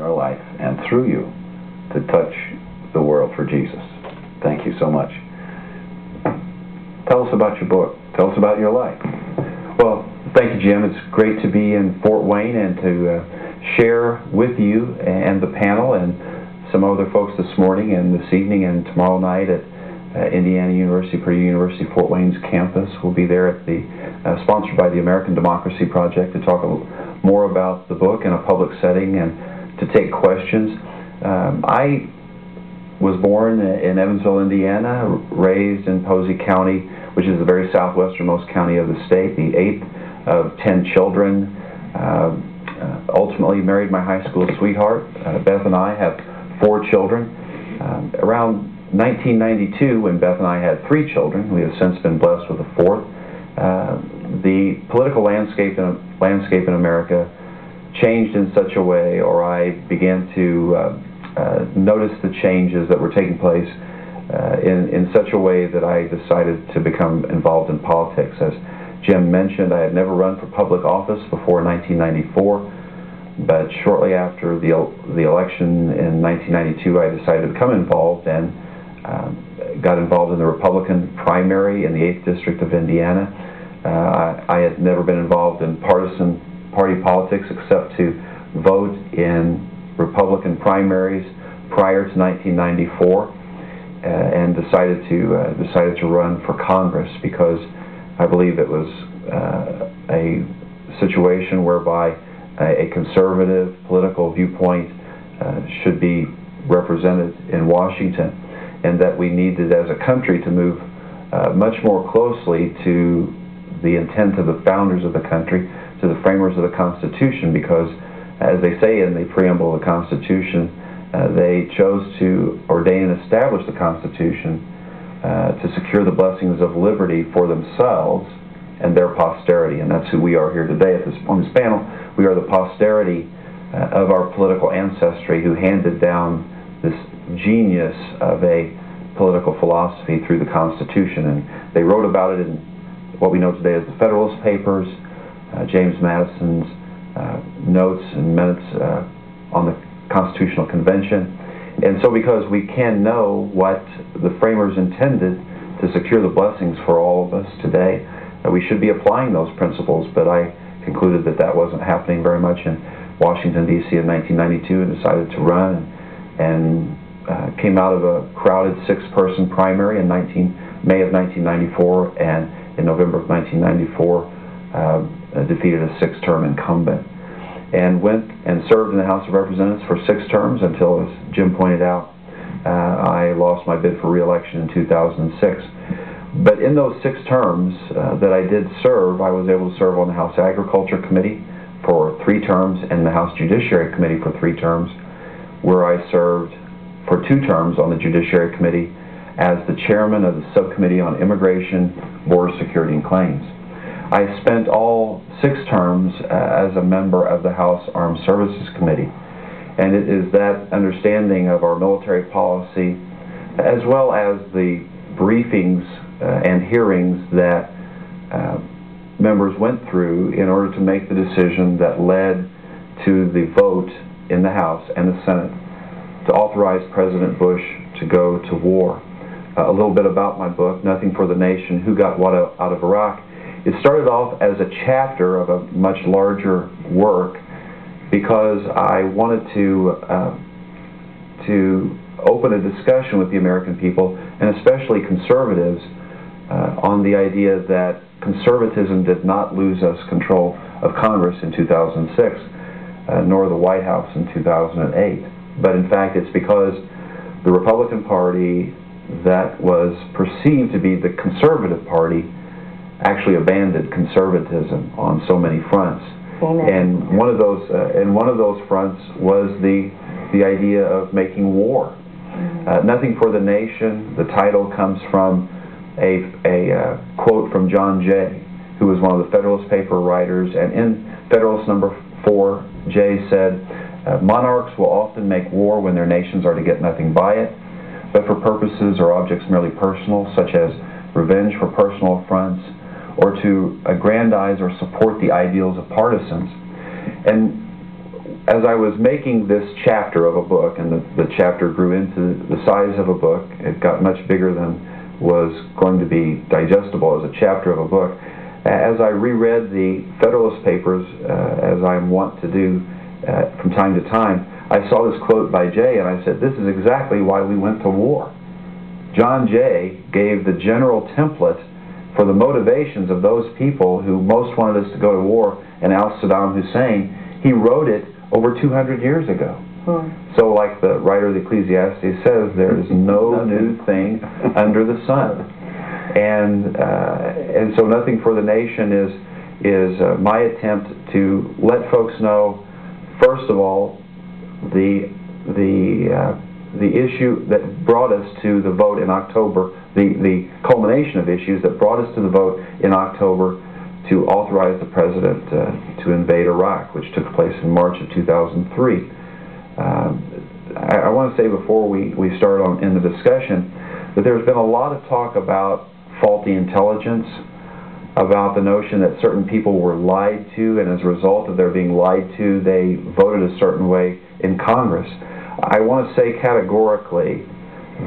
our life and through you to touch the world for Jesus. Thank you so much. Tell us about your book. Tell us about your life. Well, thank you, Jim. It's great to be in Fort Wayne and to share with you and the panel and some other folks this morning and this evening and tomorrow night at Indiana University, Purdue University, Fort Wayne's campus. We'll be there at the sponsored by the American Democracy Project to talk a little more about the book in a public setting and to take questions. I was born in Evansville, Indiana, raised in Posey County, which is the very southwesternmost county of the state, the 8th of 10 children. Ultimately married my high school sweetheart. Beth and I have 4 children. Around 1992, when Beth and I had 3 children, we have since been blessed with a 4th, the political landscape in America changed in such a way, or I began to notice the changes that were taking place in such a way that I decided to become involved in politics. As Jim mentioned, I had never run for public office before 1994, but shortly after the election in 1992, I decided to become involved and got involved in the Republican primary in the 8th District of Indiana. I had never been involved in partisan party politics except to vote in Republican primaries prior to 1994, and decided to run for Congress because I believe it was a situation whereby a conservative political viewpoint should be represented in Washington, and that we needed as a country to move much more closely to the intent of the founders of the country, to the framers of the Constitution, because as they say in the preamble of the Constitution, they chose to ordain and establish the Constitution to secure the blessings of liberty for themselves and their posterity, and that's who we are here today on this panel. We are the posterity of our political ancestry who handed down this genius of a political philosophy through the Constitution, and they wrote about it in what we know today as the Federalist Papers, James Madison's notes and minutes on the Constitutional Convention. And so because we can know what the framers intended to secure the blessings for all of us today, we should be applying those principles, but I concluded that that wasn't happening very much in Washington, D.C. in 1992 and decided to run and came out of a crowded 6-person primary in May of 1994, and in November of 1994 defeated a 6-term incumbent, and went and served in the House of Representatives for 6 terms until, as Jim pointed out, I lost my bid for re-election in 2006. But in those 6 terms that I did serve, I was able to serve on the House Agriculture Committee for 3 terms and the House Judiciary Committee for 3 terms, where I served for 2 terms on the Judiciary Committee as the chairman of the Subcommittee on Immigration, Border Security, and Claims. I spent all 6 terms as a member of the House Armed Services Committee, and it is that understanding of our military policy, as well as the briefings and hearings that members went through in order to make the decision that led to the vote in the House and the Senate to authorize President Bush to go to war. A little bit about my book, Nothing for the Nation, Who Got What Out of Iraq. It started off as a chapter of a much larger work because I wanted to open a discussion with the American people, and especially conservatives, on the idea that conservatism did not lose us control of Congress in 2006, nor the White House in 2008. But in fact, it's because the Republican Party that was perceived to be the conservative party actually abandoned conservatism on so many fronts. Amen. And one of those fronts was the idea of making war. Nothing for the Nation. The title comes from a quote from John Jay, who was one of the Federalist paper writers, and in Federalist number 4, Jay said, monarchs will often make war when their nations are to get nothing by it, but for purposes or objects merely personal, such as revenge for personal affronts, or to aggrandize or support the ideals of partisans. And as I was making this chapter of a book, and the chapter grew into the size of a book, it got much bigger than was going to be digestible as a chapter of a book. As I reread the Federalist Papers, as I'm wont to do from time to time, I saw this quote by Jay, and I said, this is exactly why we went to war. John Jay gave the general template for the motivations of those people who most wanted us to go to war and oust Saddam Hussein. He wrote it over 200 years ago. So like the writer of the Ecclesiastes says, there is no new thing under the sun. And so Nothing for the Nation is my attempt to let folks know, first of all, the issue that brought us to the vote in October, the culmination of issues that brought us to the vote in October to authorize the President to invade Iraq, which took place in March of 2003. I want to say before we start in the discussion that there's been a lot of talk about faulty intelligence, about the notion that certain people were lied to, and as a result of their being lied to, they voted a certain way in Congress. I want to say categorically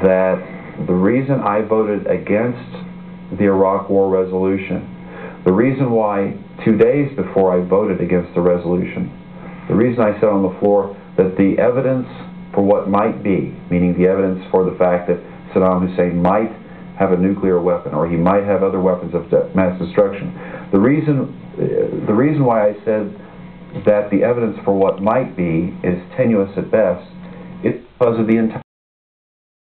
that the reason I voted against the Iraq War resolution, the reason why 2 days before I voted against the resolution, the reason I said on the floor that the evidence for what might be, meaning the evidence for the fact that Saddam Hussein might have a nuclear weapon or he might have other weapons of mass destruction, the reason why I said that the evidence for what might be is tenuous at best, it's because of the entire